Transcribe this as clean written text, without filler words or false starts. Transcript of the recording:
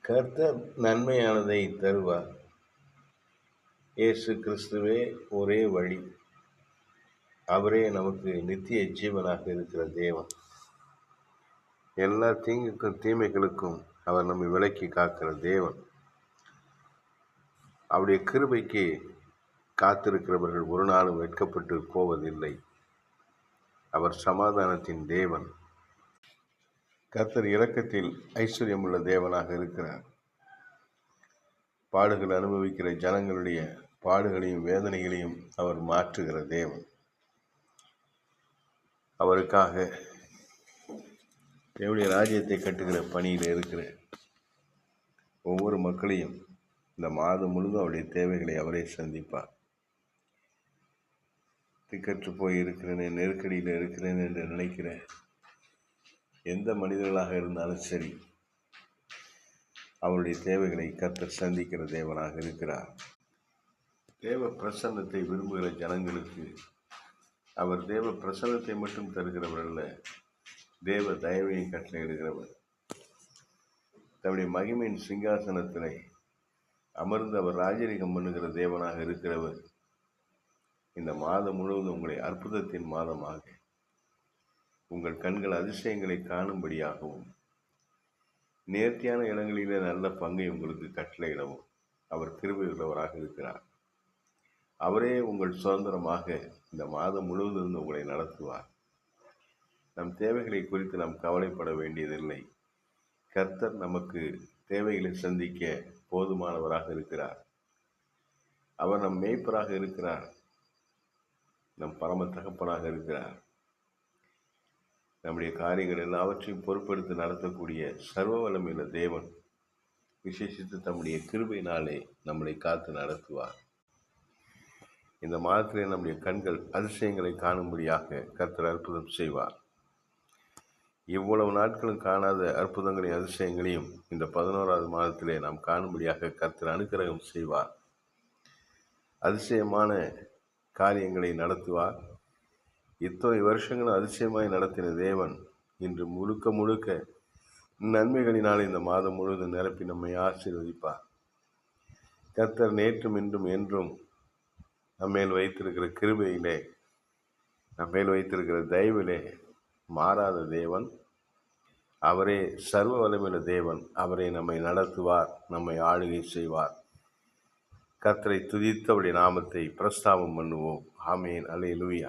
கர்த்தர் நன்மையானதை தருவார். இயேசு கிறிஸ்துவே ஒரே வழி. அவரே நமக்கு நித்திய ஜீவனாக இருக்கிற தேவன். எல்லா தீங்குக்கும் தீமைகளுக்கும் அவர் நம்மை விலக்கி காக்கிற தேவன். அவருடைய கிருபைக்கு காத்திருக்கிறவர்கள் ஒரு நாளும் வெட்கப்பட்டு போவதில்லை. அவர் சமாதானத்தின் தேவன். கர்த்தர் இரக்கத்தில் ஐஸ்வர்யமுள்ள தேவனாக இருக்கிறார். பாடுகள் அனுபவிக்கிற ஜனங்களுடைய பாடுகளையும் வேதனைகளையும் அவர் மாற்றுகிற தேவன். அவருக்காக தேவனுடைய ராஜ்யத்தை கட்டுகிற பணியில் இருக்கிற ஒவ்வொரு மக்களையும் இந்த மாதம் முழுதும் அவருடைய தேவைகளை அவரே சந்திப்பார். திக்கற்று போய் இருக்கிறேன், நெருக்கடியில் இருக்கிறேன் என்று நினைக்கிற எந்த மனிதர்களாக இருந்தாலும் சரி, அவருடைய தேவைகளை கர்த்தர் சந்திக்கிற தேவனாக இருக்கிறார். தேவ பிரசன்னத்தை விரும்புகிற ஜனங்களுக்கு அவர் தேவ பிரசன்னத்தை மட்டும் தருகிறவர் அல்ல, தேவ தயவையும் கட்டளையிடுகிறவர். தன்னுடைய மகிமையின் சிங்காசனத்திலே அமர்ந்து அவர் ராஜரீகம் பண்ணுகிற தேவனாக இருக்கிறவர். இந்த மாதம் முழுவதும் உங்களை அற்புதத்தின் மாதமாக, உங்கள் கண்கள் அதிசயங்களை காணும்படியாகவும், நேர்த்தியான இடங்களிலே நல்ல பங்கை உங்களுக்கு கட்டளையிடவும் அவர் கிருபை உள்ளவராக இருக்கிறார். அவரே உங்கள் சுதந்திரமாக இந்த மாதம் முழுவதும் உங்களை நடத்துவார். நம் தேவைகளை குறித்து நாம் கவலைப்பட வேண்டியதில்லை. கர்த்தர் நமக்கு தேவைகளை சந்திக்க போதுமானவராக இருக்கிறார். அவர் நம் மேய்ப்பராக இருக்கிறார். நம் பரம தகப்பனாக இருக்கிறார். நம்முடைய காரியங்கள் எல்லாவற்றையும் பொறுப்பெடுத்து நடத்தக்கூடிய சர்வ வல்லமையுள்ள தேவன் விசேஷித்து தம்முடைய கிருபையினாலே நம்மளை காத்து நடத்துவார். இந்த மாதத்திலே நம்முடைய கண்கள் அதிசயங்களை காணும்படியாக கர்த்தர் அற்புதம் செய்வார். இவ்வளவு நாட்களும் காணாத அற்புதங்களையும் அதிசயங்களையும் இந்த 11வது மாதத்திலே நாம் காணும்படியாக கர்த்தர் அனுக்கிரகம் செய்வார். அதிசயமான காரியங்களை நடத்துவார். இத்தனை வருஷங்களும் அதிசயமாய் நடத்தின தேவன் இன்று முழுக்க முழுக்க நன்மைகளினால் இந்த மாதம் முழுவதும் நிரப்பி நம்மை ஆசீர்வதிப்பார். கர்த்தர் நேற்றும் இன்றும் என்றும் நம்மேல் வைத்திருக்கிற கிருபையிலே, நம்மேல் வைத்திருக்கிற தயவிலே மாறாத தேவன். அவரே சர்வ வல்லமையுள்ள தேவன். அவரே நம்மை நடத்துவார், நம்மை ஆளுகை செய்வார். கர்த்தரை துதித்து அவருடைய நாமத்தை பிரஸ்தாபம் பண்ணுவோம். ஆமேன். அல்லேலூயா.